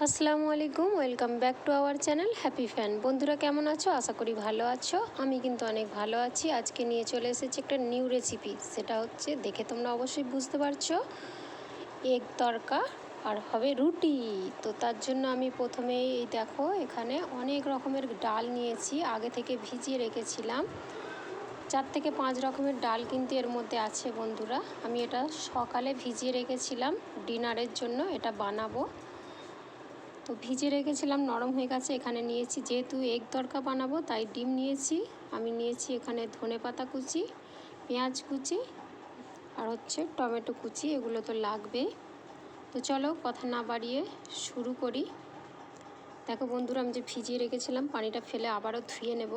আসসালামু আলাইকুম, welcome back to our channel happy fan. বন্ধুরা কেমন আছো? আশা করি ভালো আছো। আমি কিন্তু অনেক ভালো আছি। আজকে নিয়ে চলে এসেছি একটা নিউ রেসিপি। সেটা হচ্ছে, দেখে তোমরা অবশ্যই বুঝতে পারছো, এগ তড়কা আর হবে রুটি। তো তার জন্য আমি প্রথমেই দেখো এখানে অনেক রকমের ডাল নিয়েছি, আগে থেকে ভিজিয়ে রেখেছিলাম। 4 থেকে 5 রকমের ডাল কিন্তু এর মধ্যে আছে বন্ধুরা। আমি এটা সকালে ভিজিয়ে রেখেছিলাম ডিনারের জন্য, এটা বানাবো। তো ভিজে রেখেছিলাম, নরম হয়ে গেছে। এখানে নিয়েছি, যেহেতু এগ তড়কা বানাবো তাই ডিম নিয়েছি। আমি নিয়েছি এখানে ধনেপাতা কুচি, পেঁয়াজ কুচি আর হচ্ছে টমেটো কুচি, এগুলো তো লাগবেই। তো চলো কথা না বাড়িয়ে শুরু করি। দেখো বন্ধুরা, আমি যে ভিজিয়ে রেখেছিলাম পানিটা ফেলে আবারও ধুয়ে নেব।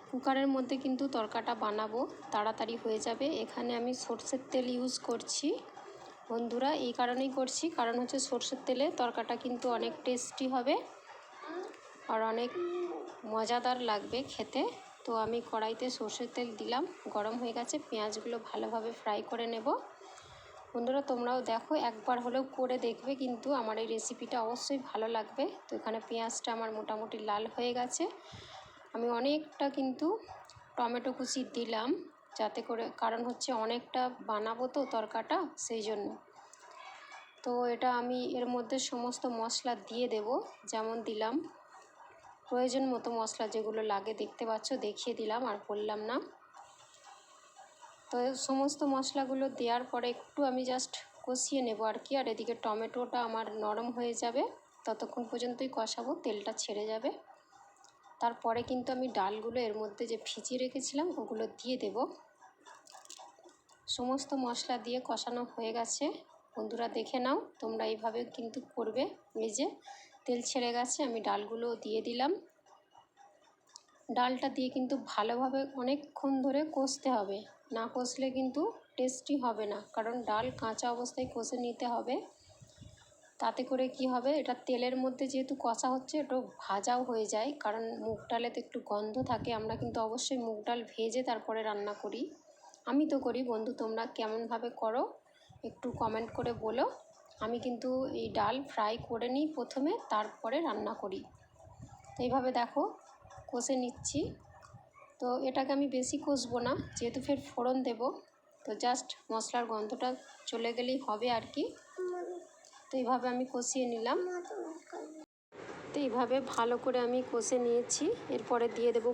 কুকারের মধ্যে কিন্তু তড়কাটা বানাবো, তাড়াতাড়ি হয়ে যাবে। এখানে আমি সরষের তেল ইউজ করছি বন্ধুরা। এই কারণেই করছি, কারণ হচ্ছে সরষের তেলে তড়কাটা কিন্তু অনেক টেস্টি হবে আর অনেক মজাদার লাগবে খেতে। তো আমি কড়াইতে সরষের তেল দিলাম, গরম হয়ে গেছে। পেঁয়াজগুলো ভালোভাবে ফ্রাই করে নেব। বন্ধুরা তোমরাও দেখো, একবার হলেও করে দেখবে, কিন্তু আমার এই রেসিপিটা অবশ্যই ভালো লাগবে। তো এখানে পেঁয়াজটা আমার মোটামুটি লাল হয়ে গেছে। আমি অনেকটা কিন্তু টমেটো কুচি দিলাম, যাতে করে, কারণ হচ্ছে অনেকটা বানাবো তো তড়কাটা, সেই জন্য। তো এটা আমি এর মধ্যে সমস্ত মশলা দিয়ে দেব, যেমন দিলাম প্রয়োজন মতো মশলা, যেগুলো লাগে দেখতে পাচ্ছ, দেখিয়ে দিলাম আর বললাম না। তো সমস্ত মশলাগুলো দেওয়ার পরে একটু আমি জাস্ট কষিয়ে নেব আর কি। আর এদিকে টমেটোটা আমার নরম হয়ে যাবে, ততক্ষণ পর্যন্তই কষাবো, তেলটা ছেড়ে যাবে। তারপরে কিন্তু আমি ডালগুলো এর মধ্যে যে ভিজিয়ে রেখেছিলাম ওগুলো দিয়ে দেব। সমস্ত মশলা দিয়ে কষানো হয়ে গেছে বন্ধুরা, দেখে নাও তোমরা এইভাবে কিন্তু করবে। এই যে তেল ছেড়ে গেছে, আমি ডালগুলো দিয়ে দিলাম। ডালটা দিয়ে কিন্তু ভালোভাবে অনেকক্ষণ ধরে কষতে হবে, না কষলে কিন্তু টেস্টি হবে না, কারণ ডাল কাঁচা অবস্থায় কষে নিতে হবে। তাতে করে কি হবে, এটা তেলের মধ্যে যেহেতু কষা হচ্ছে, একটু ভাজাও হয়ে যায়, কারণ মুগ ডালে তো একটু গন্ধ থাকে। আমরা কিন্তু অবশ্যই মুগ ডাল ভেজে তারপরে রান্না করি, আমি তো করি। বন্ধু তোমরা কেমনভাবে করো একটু কমেন্ট করে বলো। আমি কিন্তু এই ডাল ফ্রাই করে নিই প্রথমে, তারপরে রান্না করি। তো এইভাবে দেখো কষে নিচ্ছি। তো এটাকে আমি বেশি কষবো না, যেহেতু ফের ফোড়ন দেব। তো জাস্ট মশলার গন্ধটা চলে গেলেই হবে আর কি। তো এইভাবে আমি কষিয়ে নিলাম। তো এইভাবে ভালো করে আমি কষে নিয়েছি। এরপরে দিয়ে দেবো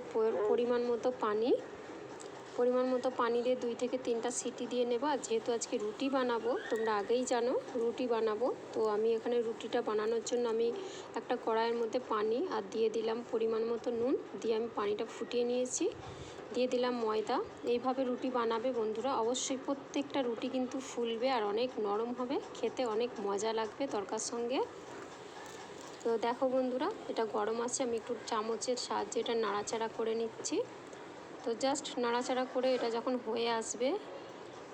পরিমাণ মতো পানি। পরিমাণ মতো পানি দিয়ে 2 থেকে 3টা সিটি দিয়ে নেব। আর যেহেতু আজকে রুটি বানাবো, তোমরা আগেই জানো রুটি বানাবো, তো আমি এখানে রুটিটা বানানোর জন্য আমি একটা কড়াইয়ের মধ্যে পানি আর দিয়ে দিলাম পরিমাণ মতো নুন, দিয়ে আমি পানিটা ফুটিয়ে নিয়েছি। দিয়ে দিলাম ময়দা। এইভাবে রুটি বানাবে বন্ধুরা, অবশ্যই প্রত্যেকটা রুটি কিন্তু ফুলবে আর অনেক নরম হবে, খেতে অনেক মজা লাগবে তড়কার সঙ্গে। তো দেখো বন্ধুরা, এটা গরম আছে, আমি একটু চামচের সাহায্যে এটা নাড়াচাড়া করে নিচ্ছি। তো জাস্ট নাড়াচাড়া করে এটা যখন হয়ে আসবে,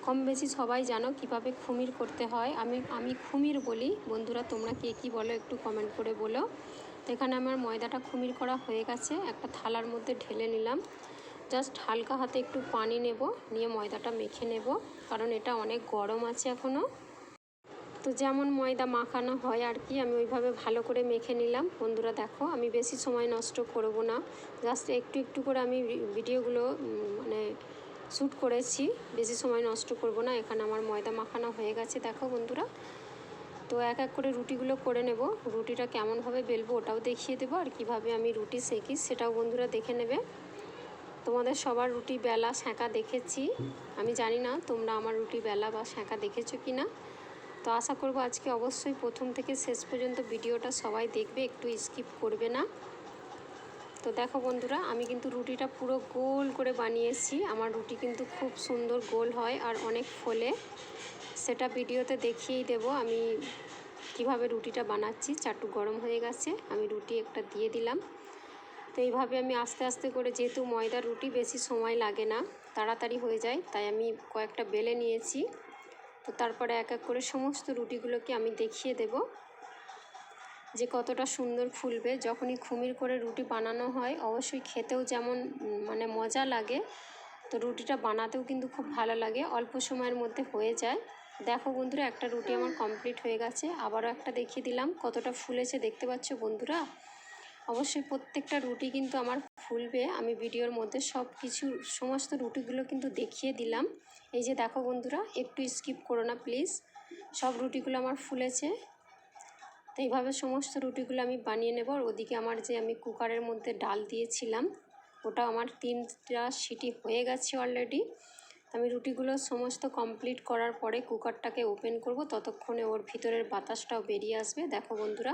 কম বেশি সবাই জানো কিভাবে খুমির করতে হয়। আমি খুমির বলি বন্ধুরা, তোমরা কে কী বলো একটু কমেন্ট করে বলো। তো এখানে আমার ময়দাটা খুমির করা হয়ে গেছে, একটা থালার মধ্যে ঢেলে নিলাম। জাস্ট হালকা হাতে একটু পানি নেব, নিয়ে ময়দাটা মেখে নেব, কারণ এটা অনেক গরম আছে এখনও। তো যেমন ময়দা মাখানো হয় আর কি, আমি ওইভাবে ভালো করে মেখে নিলাম বন্ধুরা। দেখো আমি বেশি সময় নষ্ট করব না, জাস্ট একটু একটু করে আমি ভিডিওগুলো মানে শ্যুট করেছি, বেশি সময় নষ্ট করব না। এখানে আমার ময়দা মাখানো হয়ে গেছে দেখো বন্ধুরা। তো এক এক করে রুটিগুলো করে নেব। রুটিটা কেমনভাবে বেলবো ওটাও দেখিয়ে দেবো, আর কিভাবে আমি রুটি সেঁকি সেটাও বন্ধুরা দেখে নেবে। তোমাদের সবার রুটি বেলা সেঁকা দেখেছি, আমি জানি না তোমরা আমার রুটি বেলা বা সেঁকা দেখেছো কি না। তো আশা করব আজকে অবশ্যই প্রথম থেকে শেষ পর্যন্ত ভিডিওটা সবাই দেখবে, একটু স্কিপ করবে না। তো দেখো বন্ধুরা, আমি কিন্তু রুটিটা পুরো গোল করে বানিয়েছি। আমার রুটি কিন্তু খুব সুন্দর গোল হয় আর অনেক ফোলে, সেটা ভিডিওতে দেখিয়েই দেব আমি কিভাবে রুটিটা বানাচ্ছি। চাটু গরম হয়ে গেছে, আমি রুটি একটা দিয়ে দিলাম। তো এইভাবে আমি আস্তে আস্তে করে, যেহেতু ময়দার রুটি বেশি সময় লাগে না, তাড়াতাড়ি হয়ে যায়, তাই আমি কয়েকটা বেলে নিয়েছি। তো তারপরে এক এক করে সমস্ত রুটিগুলোকে আমি দেখিয়ে দেব যে কতটা সুন্দর ফুলবে। যখনই খুমির করে রুটি বানানো হয়, অবশ্যই খেতেও যেমন মানে মজা লাগে, তো রুটিটা বানাতেও কিন্তু খুব ভালো লাগে, অল্প সময়ের মধ্যে হয়ে যায়। দেখো বন্ধুরা, একটা রুটি আমার কমপ্লিট হয়ে গেছে। আবারও একটা দেখিয়ে দিলাম কতটা ফুলেছে, দেখতে পাচ্ছ বন্ধুরা। অবশ্যই প্রত্যেকটা রুটি কিন্তু আমার ফুলবে। আমি ভিডিওর মধ্যে সমস্ত রুটিগুলো কিন্তু দেখিয়ে দিলাম। এই যে দেখো বন্ধুরা, একটু স্কিপ করো না প্লিজ। সব রুটিগুলো আমার ফুলেছে। তো এইভাবে সমস্ত রুটিগুলো আমি বানিয়ে নেব। আর ওদিকে আমার যে আমি কুকারের মধ্যে ডাল দিয়েছিলাম, ওটা আমার 3টা সিটি হয়ে গেছে অলরেডি। আমি রুটিগুলো সমস্ত কমপ্লিট করার পরে কুকারটাকে ওপেন করব, ততক্ষণে ওর ভিতরের বাতাসটাও বেরিয়ে আসবে। দেখো বন্ধুরা,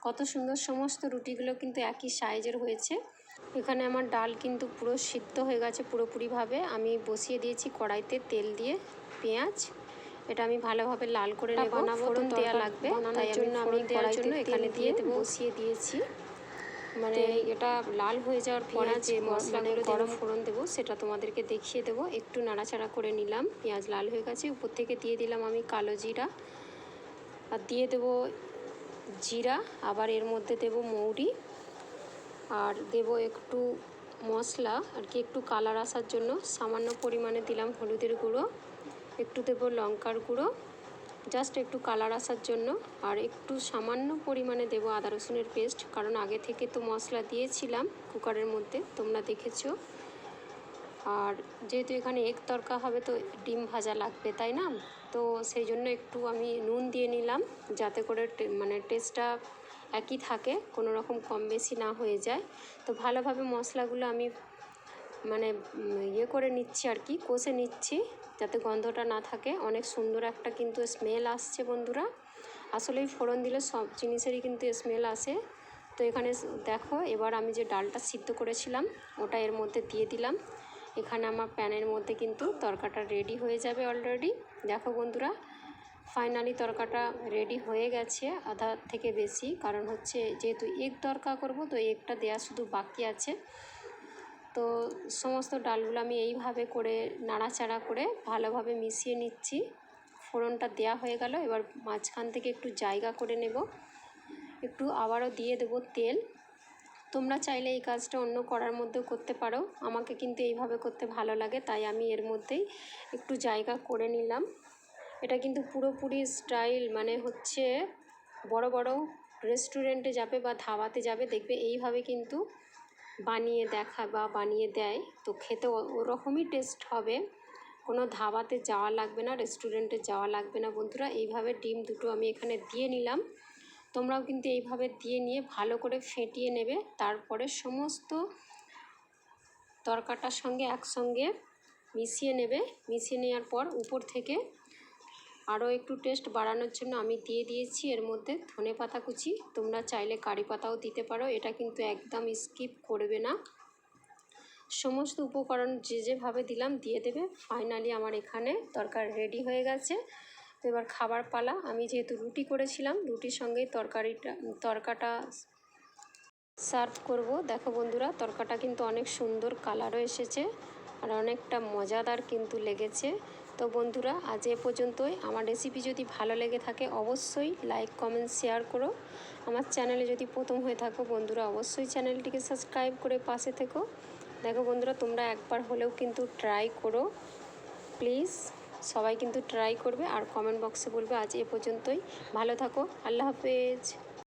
কত সুন্দর সমস্ত রুটিগুলো কিন্তু একই সাইজের হয়েছে। এখানে আমার ডাল কিন্তু পুরো সিদ্ধ হয়ে গেছে পুরোপুরিভাবে। আমি বসিয়ে দিয়েছি কড়াইতে তেল দিয়ে পেঁয়াজ। এটা আমি ভালোভাবে লাল করে নেব। ফোড়ন দেওয়া লাগবে, তাই জন্য আমি কড়াইতে এখানে দিয়ে বসিয়ে দিয়েছি। মানে এটা লাল হয়ে যাওয়ার পরে যে মশলাগুলো গরম ফোড়ন দেবো সেটা তোমাদেরকে দেখিয়ে দেবো। একটু নাড়াচাড়া করে নিলাম, পেঁয়াজ লাল হয়ে গেছে। উপর থেকে দিয়ে দিলাম আমি কালো জিরা, আর দিয়ে দেবো জিরা, আবার এর মধ্যে দেব মৌরি, আর দেব একটু মশলা আর কি, একটু কালার আসার জন্য সামান্য পরিমাণে দিলাম হলুদের গুঁড়ো, একটু দেব লঙ্কার গুঁড়ো, জাস্ট একটু কালার আসার জন্য। আর একটু সামান্য পরিমাণে দেব আদা রসুনের পেস্ট, কারণ আগে থেকে তো মশলা দিয়েছিলাম কুকারের মধ্যে, তোমরা দেখেছো। আর যেহেতু এখানে এগ তরকা হবে তো ডিম ভাজা লাগবে, তাই না? তো সেই জন্য একটু আমি নুন দিয়ে নিলাম, যাতে করে মানে টেস্টটা একই থাকে, কোনো রকম কম বেশি না হয়ে যায়। তো ভালোভাবে মশলাগুলো আমি মানে করে নিচ্ছি আর কি, কষে নিচ্ছি, যাতে গন্ধটা না থাকে। অনেক সুন্দর একটা কিন্তু স্মেল আসছে বন্ধুরা। আসলেই ফোড়ন দিলে সব জিনিসেরই কিন্তু স্মেল আসে। তো এখানে দেখো, এবার আমি যে ডালটা সিদ্ধ করেছিলাম ওটা এর মধ্যে দিয়ে দিলাম। এখানে আমার প্যানের মধ্যে কিন্তু তরকাটা রেডি হয়ে যাবে অলরেডি। দেখো বন্ধুরা, ফাইনালি তরকাটা রেডি হয়ে গেছে আধা থেকে বেশি, কারণ হচ্ছে যেহেতু এগ তরকা করব, তো এগটা দেওয়া শুধু বাকি আছে। তো সমস্ত ডালগুলো আমি এইভাবে করে নাড়াচাড়া করে ভালোভাবে মিশিয়ে নিচ্ছি। ফোড়নটা দেয়া হয়ে গেল, এবার মাঝখান থেকে একটু জায়গা করে নেব, একটু আবারও দিয়ে দেব তেল। তোমরা চাইলে এই কাজটা অন্য কড়ার মধ্যেও করতে পারো, আমাকে কিন্তু এইভাবে করতে ভালো লাগে, তাই আমি এর মধ্যেই একটু জায়গা করে নিলাম। এটা কিন্তু পুরোপুরি স্টাইল মানে হচ্ছে বড় বড় রেস্টুরেন্টে যাবে বা ধাবাতে যাবে, দেখবে এইভাবে কিন্তু বানিয়ে দেখা বা বানিয়ে দেয়, তো খেতে ওরকমই টেস্ট হবে। কোনো ধাবাতে যাওয়া লাগবে না, রেস্টুরেন্টে যাওয়া লাগবে না বন্ধুরা। এইভাবে ডিম দুটো আমি এখানে দিয়ে নিলাম, তোমরাও কিন্তু এইভাবে দিয়ে নিয়ে ভালো করে ফেটিয়ে নেবে। তারপরে সমস্ত তরকাটার সঙ্গে একসঙ্গে মিশিয়ে নেবে। মিশিয়ে নেওয়ার পর উপর থেকে আরও একটু টেস্ট বাড়ানোর জন্য আমি দিয়ে দিয়েছি এর মধ্যে ধনেপাতা কুচি। তোমরা চাইলে কারি পাতাও দিতে পারো, এটা কিন্তু একদম স্কিপ করবে না। সমস্ত উপকরণ যেভাবে দিলাম দিয়ে দেবে। ফাইনালি আমার এখানে তরকারি রেডি হয়ে গেছে। তো এবার খাবার পালা। আমি যেহেতু রুটি করেছিলাম, রুটির সঙ্গেই তরকাটা সার্ভ করব। দেখো বন্ধুরা, তরকাটা কিন্তু অনেক সুন্দর কালারও এসেছে আর অনেকটা মজাদার কিন্তু লেগেছে। তো বন্ধুরা, আজ এ পর্যন্তই। আমার রেসিপি যদি ভালো লেগে থাকে অবশ্যই লাইক কমেন্ট শেয়ার করো। আমার চ্যানেলে যদি প্রথম হয়ে থাকো বন্ধুরা, অবশ্যই চ্যানেলটিকে সাবস্ক্রাইব করে পাশে থেকো। দেখো বন্ধুরা, তোমরা একবার হলেও কিন্তু ট্রাই করো প্লিজ। সবাই কিন্তু ট্রাই করবে আর কমেন্ট বক্সে বলবে। আজ এ পর্যন্তই, ভালো থাকো, আল্লাহ হাফেজ।